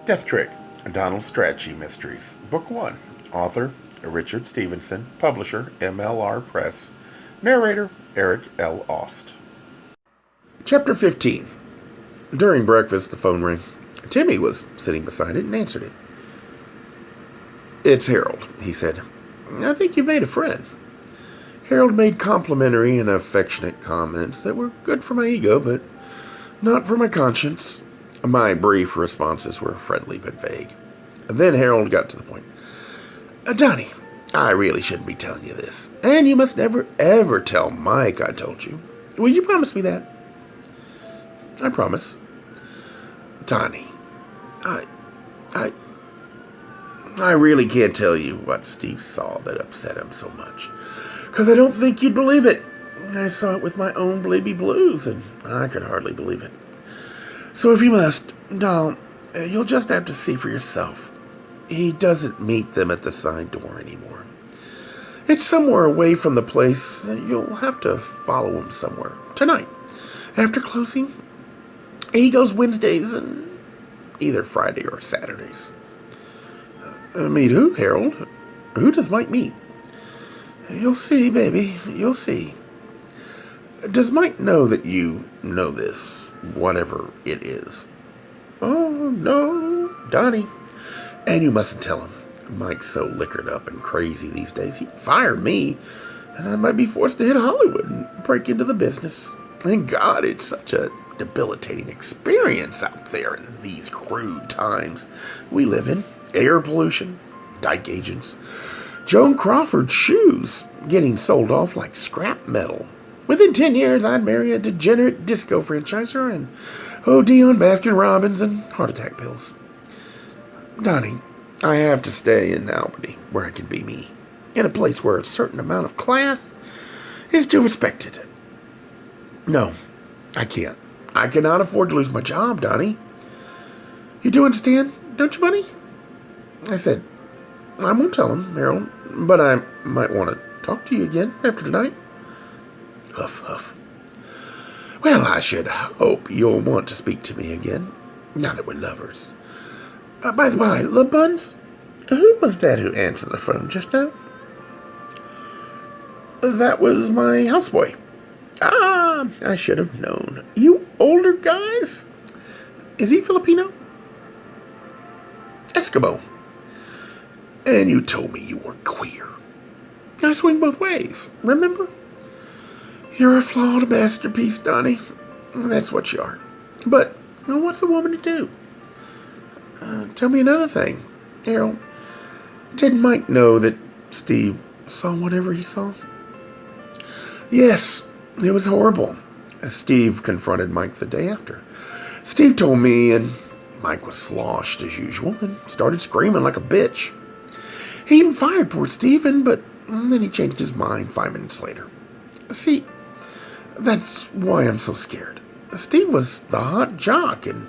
Death Trick, Donald Strachey Mysteries, Book 1. Author, Richard Stevenson. Publisher, MLR Press. Narrator, Eric L. Aust. Chapter 15. During breakfast, the phone rang. Timmy was sitting beside it and answered it. "It's Harold," he said. "I think you've made a friend." Harold made complimentary and affectionate comments that were good for my ego, but not for my conscience. My brief responses were friendly but vague. Then Harold got to the point. "Donnie, I really shouldn't be telling you this, and you must never, ever tell Mike I told you. Will you promise me that?" "I promise." "Donnie, I really can't tell you what Steve saw that upset him so much, because I don't think you'd believe it. I saw it with my own baby blues, and I could hardly believe it. So if you must, doll, you'll just have to see for yourself. He doesn't meet them at the side door anymore. It's somewhere away from the place. You'll have to follow him somewhere. Tonight, after closing, he goes Wednesdays and either Friday or Saturdays." "Meet who, Harold? Who does Mike meet?" "You'll see, baby, you'll see." "Does Mike know that you know this, whatever it is?" "Oh, no, Donnie. And you mustn't tell him. Mike's so liquored up and crazy these days, he'd fire me, and I might be forced to hit Hollywood and break into the business. And God, it's such a debilitating experience out there in these crude times we live in. Air pollution, dyke agents, Joan Crawford shoes getting sold off like scrap metal. Within 10 years, I'd marry a degenerate disco franchiser and OD on Baskin Robbins and heart attack pills. Donnie, I have to stay in Albany, where I can be me, in a place where a certain amount of class is still respected. No, I can't. I cannot afford to lose my job, Donnie. You do understand, don't you, buddy?" I said, "I won't tell him, Harold, but I might want to talk to you again after tonight." Huff, huff. "Well, I should hope you'll want to speak to me again, now that we're lovers. By the by, love buns, who was that who answered the phone just now?" "That was my houseboy." "Ah, I should have known. You older guys? Is he Filipino?" "Eskimo. And you told me you were queer." "I swing both ways, remember? You're a flawed masterpiece, Donnie. That's what you are. But what's a woman to do? Tell me another thing, Harold. Did Mike know that Steve saw whatever he saw?" "Yes, it was horrible. Steve confronted Mike the day after. Steve told me, and Mike was sloshed as usual and started screaming like a bitch. He even fired poor Steven, but then he changed his mind 5 minutes later. See, that's why I'm so scared. Steve was the hot jock, and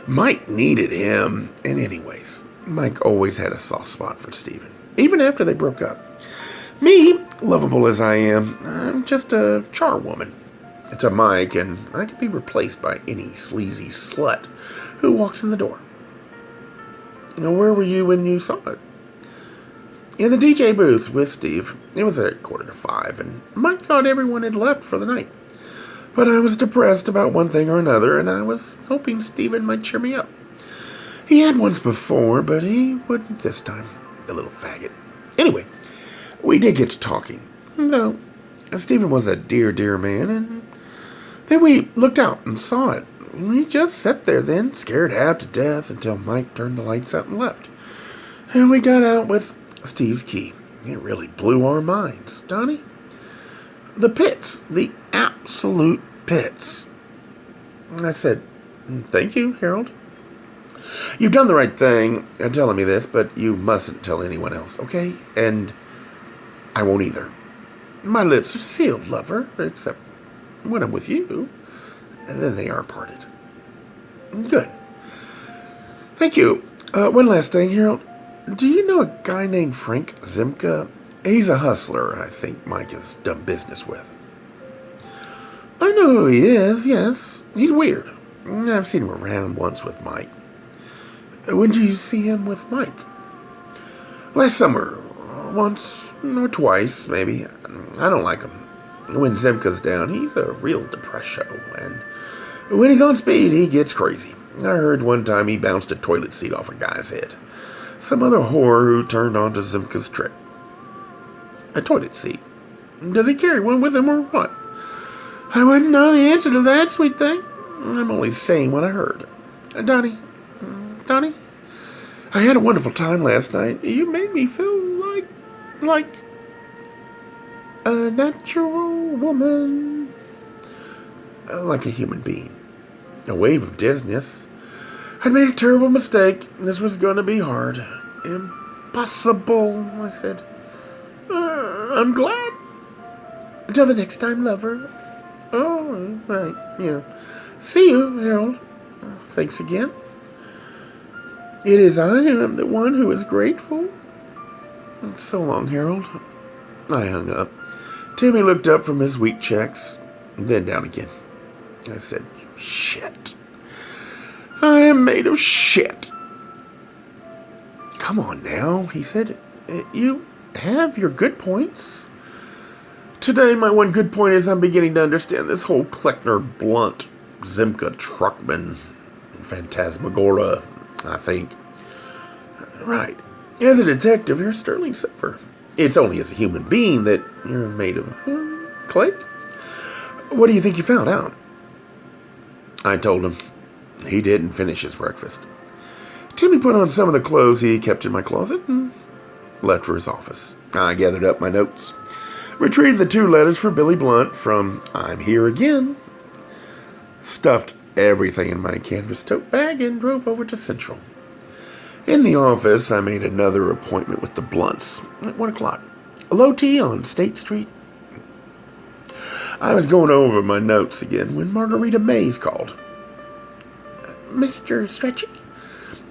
Mike needed him. And anyways, Mike always had a soft spot for Steven, even after they broke up. Me, lovable as I am, I'm just a charwoman to Mike, and I can be replaced by any sleazy slut who walks in the door." "Where were you when you saw it?" "In the DJ booth with Steve. It was at 4:45, and Mike thought everyone had left for the night. But I was depressed about one thing or another, and I was hoping Steven might cheer me up. He had once before, but he wouldn't this time, the little faggot. Anyway, we did get to talking, though Steven was a dear, dear man, and then we looked out and saw it. We just sat there then, scared half to death, until Mike turned the lights out and left. And we got out with Steve's key. It really blew our minds, Donnie. The pits, the absolute pits." I said, "Thank you, Harold. You've done the right thing in telling me this, but you mustn't tell anyone else, okay? And I won't either. My lips are sealed, lover, except when I'm with you, and then they are parted." "Good. Thank you. One last thing, Harold. Do you know a guy named Frank Zimka? He's a hustler I think Mike has done business with." "I know who he is, yes. He's weird. I've seen him around once with Mike. When did you see him with Mike? Last summer. Once or twice, maybe. I don't like him. When Zimka's down, he's a real depresso, and when he's on speed, he gets crazy. I heard one time he bounced a toilet seat off a guy's head. Some other whore who turned on to Zimka's trick. A toilet seat. Does he carry one with him or what? I wouldn't know the answer to that, sweet thing. I'm only saying what I heard. Donnie, I had a wonderful time last night. You made me feel like a natural woman. Like a human being. A wave of dizziness. I'd made a terrible mistake. This was going to be hard. Impossible, I said. I'm glad. Until the next time, lover. Oh, right, yeah. See you, Harold. Thanks again. It is I who am the one who is grateful. So long, Harold. I hung up. Timmy looked up from his wheat checks, then down again. I said, shit. I am made of shit. Come on now, he said. You have your good points. Today, my one good point is I'm beginning to understand this whole Kleckner, Blunt, Zimka, Truckman, Phantasmagora, I think. Right. As a detective, you're sterling silver. It's only as a human being that you're made of clay. What do you think you found out? I told him. He didn't finish his breakfast. Timmy put on some of the clothes he kept in my closet and left for his office. I gathered up my notes, retrieved the 2 letters for Billy Blunt from I'm Here Again, stuffed everything in my canvas tote bag, and drove over to Central. In the office, I made another appointment with the Blunts at 1 o'clock. A low tea on State Street. I was going over my notes again when Margarita Mays called. Mr. Strachey,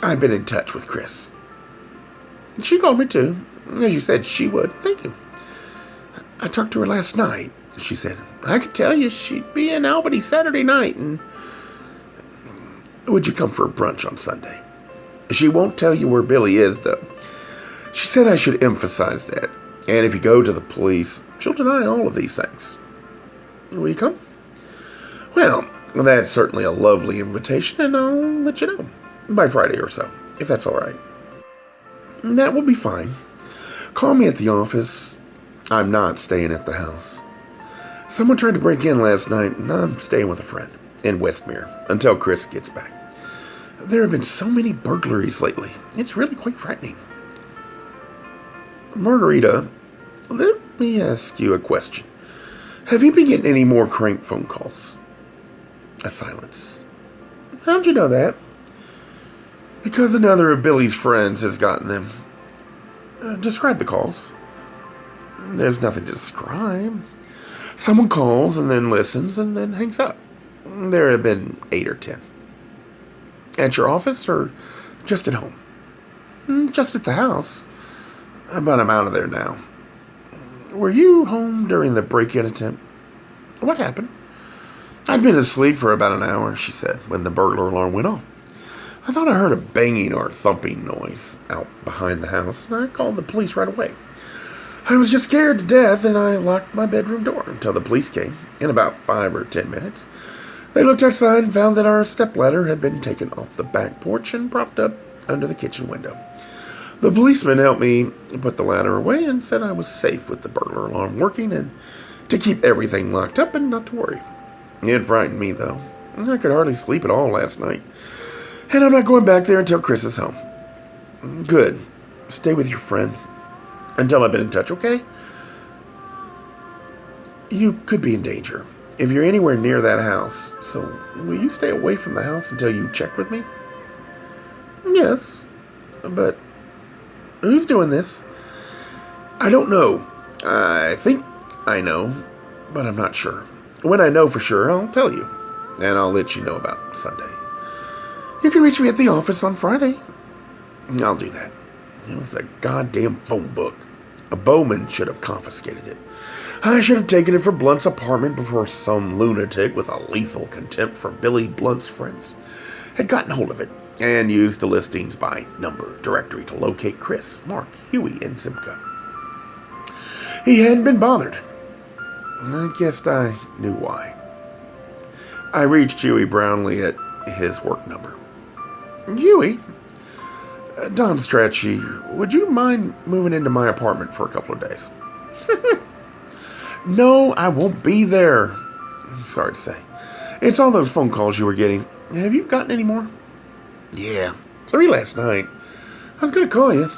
I've been in touch with Chris. She called me too, as you said she would. Thank you. I talked to her last night, she said. I could tell you she'd be in Albany Saturday night, and would you come for a brunch on Sunday? She won't tell you where Billy is, though. She said I should emphasize that, and if you go to the police, she'll deny all of these things. Will you come? Well, that's certainly a lovely invitation, and I'll let you know by Friday or so, if that's all right. That will be fine. Call me at the office. I'm not staying at the house. Someone tried to break in last night, and I'm staying with a friend in Westmere until Chris gets back. There have been so many burglaries lately. It's really quite frightening. Margarita, let me ask you a question. Have you been getting any more crank phone calls? A silence. How'd you know that? Because another of Billy's friends has gotten them. Describe the calls. There's nothing to describe. Someone calls and then listens and then hangs up. There have been 8 or 10. At your office or just at home? Just at the house. But I'm out of there now. Were you home during the break-in attempt? What happened? I'd been asleep for about an hour, she said, when the burglar alarm went off. I thought I heard a banging or thumping noise out behind the house, and I called the police right away. I was just scared to death, and I locked my bedroom door until the police came in about 5 or 10 minutes. They looked outside and found that our stepladder had been taken off the back porch and propped up under the kitchen window. The policeman helped me put the ladder away and said I was safe with the burglar alarm working and to keep everything locked up and not to worry. It frightened me, though. I could hardly sleep at all last night. And I'm not going back there until Chris is home. Good. Stay with your friend until I've been in touch, okay? You could be in danger if you're anywhere near that house. So, will you stay away from the house until you check with me? Yes, but who's doing this? I don't know. I think I know, but I'm not sure. When I know for sure, I'll tell you, and I'll let you know about Sunday. You can reach me at the office on Friday. I'll do that. It was the goddamn phone book. A Bowman should have confiscated it. I should have taken it from Blunt's apartment before some lunatic with a lethal contempt for Billy Blunt's friends had gotten hold of it and used the listings by number directory to locate Chris, Mark, Huey, and Simca. He hadn't been bothered. I guessed I knew why. I reached Huey Brownlee at his work number. Huey, Don Strachey, would you mind moving into my apartment for a couple of days? No, I won't be there. Sorry to say. It's all those phone calls you were getting. Have you gotten any more? Yeah, 3 last night. I was going to call you.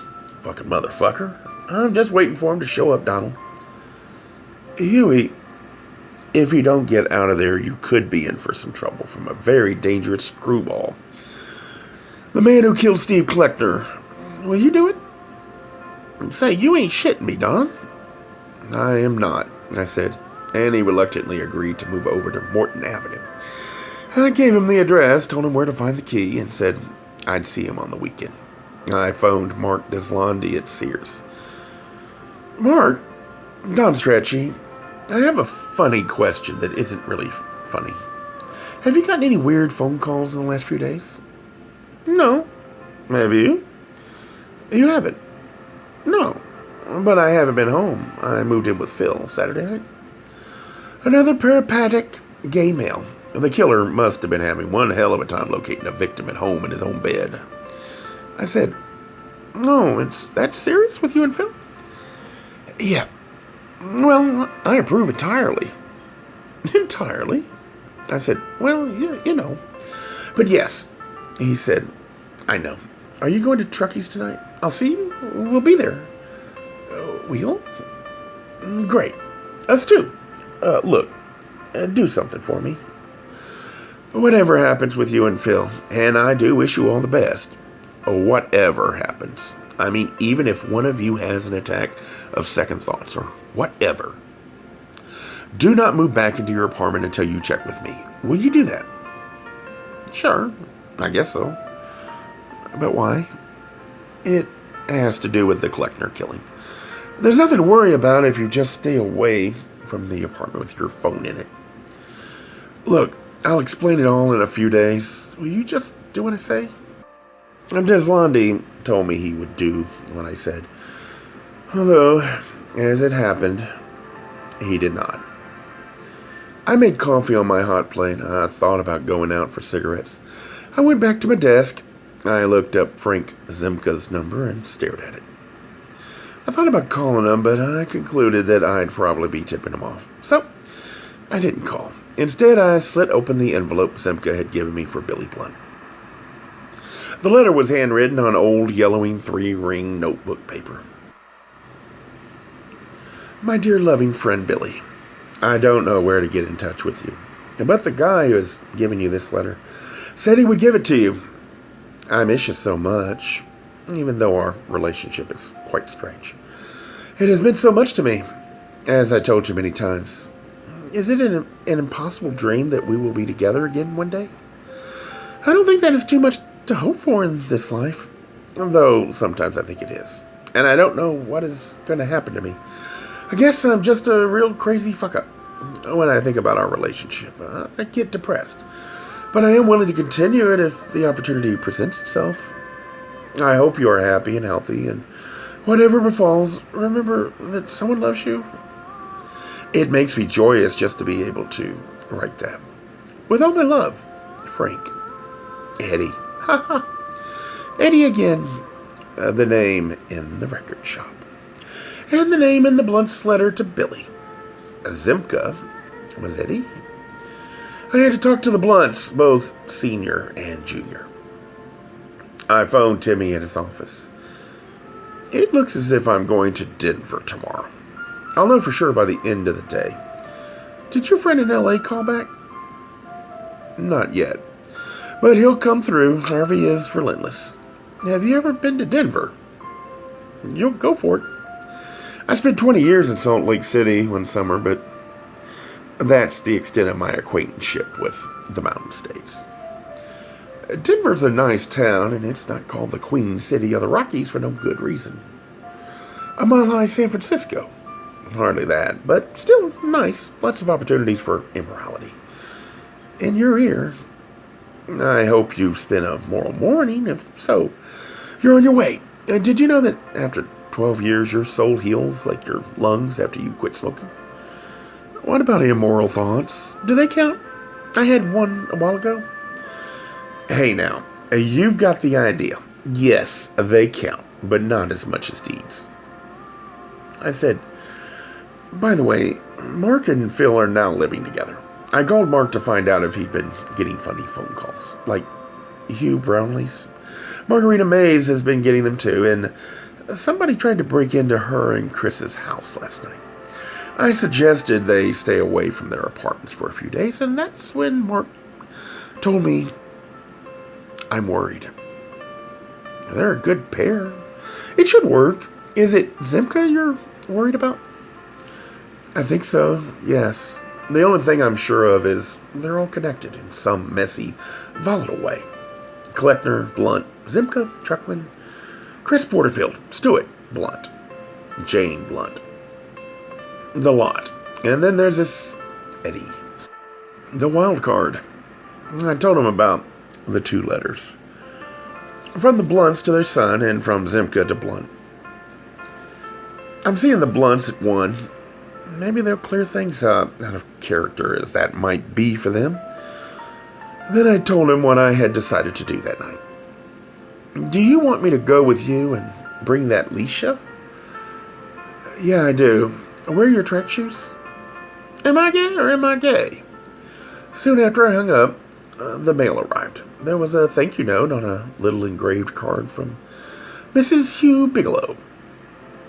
Fucking motherfucker. I'm just waiting for him to show up, Donald. Huey, if you don't get out of there, you could be in for some trouble from a very dangerous screwball. The man who killed Steve Kleckner. Will you do it? Say, you ain't shitting me, Don. I am not, I said, and he reluctantly agreed to move over to Morton Avenue. I gave him the address, told him where to find the key, and said I'd see him on the weekend. I phoned Mark Deslandi at Sears. Mark, Don Strachey, I have a funny question that isn't really funny. Have you gotten any weird phone calls in the last few days? No. Have you? You haven't? No. But I haven't been home. I moved in with Phil Saturday night. Another peripatetic gay male. The killer must have been having one hell of a time locating a victim at home in his own bed. I said, "No, it's that serious with you and Phil?" "Yeah. Well, I approve entirely." "Entirely?" I said, "Well, you know." "But yes," he said, "I know. Are you going to Truckey's tonight? I'll see you. We'll be there." "We'll?" "Great. Us too. Look, do something for me. Whatever happens with you and Phil, and I do wish you all the best. Whatever happens. I mean, even if one of you has an attack of second thoughts or whatever. Do not move back into your apartment until you check with me. Will you do that?" "Sure, I guess so." "But why?" "It has to do with the Kleckner killing. There's nothing to worry about if you just stay away from the apartment with your phone in it. Look, I'll explain it all in a few days. Will you just do what I say?" Deslandi told me he would do what I said. Although, as it happened, he did not. I made coffee on my hot plate. I thought about going out for cigarettes. I went back to my desk. I looked up Frank Zimka's number and stared at it. I thought about calling him, but I concluded that I'd probably be tipping him off. So, I didn't call. Instead, I slit open the envelope Zimka had given me for Billy Blunt. The letter was handwritten on old, yellowing 3-ring notebook paper. "My dear loving friend Billy, I don't know where to get in touch with you, but the guy who has given you this letter said he would give it to you. I miss you so much, even though our relationship is quite strange. It has meant so much to me, as I told you many times. Is it an impossible dream that we will be together again one day? I don't think that is too much to hope for in this life, though sometimes I think it is. And I don't know what is going to happen to me. I guess I'm just a real crazy fuck-up. When I think about our relationship, I get depressed. But I am willing to continue it if the opportunity presents itself. I hope you are happy and healthy, and whatever befalls, remember that someone loves you. It makes me joyous just to be able to write that. With all my love, Frank. Eddie." Ha ha. Eddie again. The name in the record shop. And the name in the Blunt's letter to Billy. Zimka was Eddie. I had to talk to the Blunts, both senior and junior. I phoned Timmy at his office. "It looks as if I'm going to Denver tomorrow. I'll know for sure by the end of the day. Did your friend in L.A. call back?" "Not yet. But he'll come through. Harvey is relentless. Have you ever been to Denver?" "You'll go for it. I spent 20 years in Salt Lake City one summer, but that's the extent of my acquaintanceship with the Mountain States. Denver's a nice town, and it's not called the Queen City of the Rockies for no good reason. A mile high San Francisco. Hardly that, but still nice. Lots of opportunities for immorality. In your ear, I hope you've spent a moral morning. If so, you're on your way. Did you know that after 12 years, your soul heals like your lungs after you quit smoking? What about immoral thoughts? Do they count? I had one a while ago. Hey now, you've got the idea. Yes, they count, but not as much as deeds. I said, by the way, Mark and Phil are now living together. I called Mark to find out if he'd been getting funny phone calls, like Hugh Brownlee's. Margarita Mays has been getting them too, and somebody tried to break into her and Chris's house last night. I suggested they stay away from their apartments for a few days, and that's when Mark told me, I'm worried. They're a good pair. It should work. Is it Zimka you're worried about? I think so, yes. The only thing I'm sure of is they're all connected in some messy, volatile way. Kleckner, Blunt, Zimka, Truckman, Chris Porterfield, Stewart, Blunt, Jane Blunt. The lot. And then there's this Eddie. The wild card. I told him about the 2 letters. From the Blunts to their son, and from Zimka to Blunt. I'm seeing the Blunts at 1. Maybe they'll clear things up, out of character as that might be for them. Then I told him what I had decided to do that night. Do you want me to go with you and bring that Leisha? Yeah, I do. Wear your track shoes? Am I gay or am I gay? Soon after I hung up, the mail arrived. There was a thank you note on a little engraved card from Mrs. Hugh Bigelow.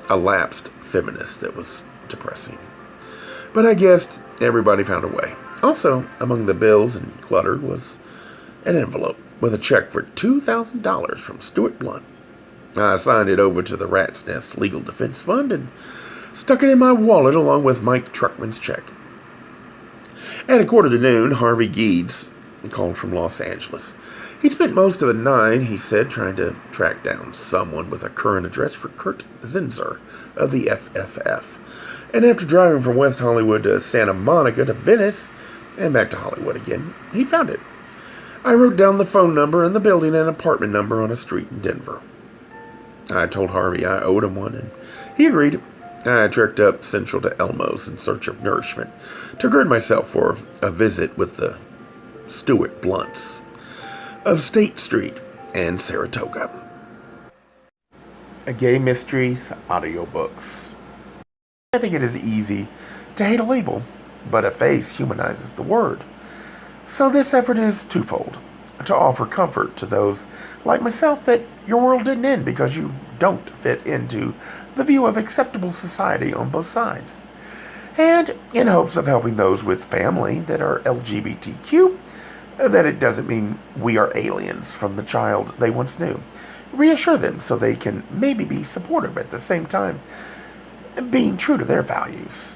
A lapsed feminist that was depressing. But I guessed everybody found a way. Also, among the bills and clutter was an envelope with a check for $2,000 from Stewart Blunt. I signed it over to the Rat's Nest Legal Defense Fund and stuck it in my wallet along with Mike Truckman's check. At 1:45, Harvey Geeds called from Los Angeles. He'd spent most of the night, he said, trying to track down someone with a current address for Kurt Zinzer of the FFF. And after driving from West Hollywood to Santa Monica to Venice and back to Hollywood again, he'd found it. I wrote down the phone number and the building and apartment number on a street in Denver. I told Harvey I owed him one, and he agreed. I trekked up Central to Elmo's in search of nourishment to gird myself for a visit with the Stewart Blunts of State Street and Saratoga. A Gay Mysteries audiobooks. I think it is easy to hate a label, but a face humanizes the word. So this effort is twofold: to offer comfort to those like myself that your world didn't end because you don't fit into the view of acceptable society on both sides, and in hopes of helping those with family that are LGBTQ, that it doesn't mean we are aliens from the child they once knew. Reassure them so they can maybe be supportive at the same time, being true to their values.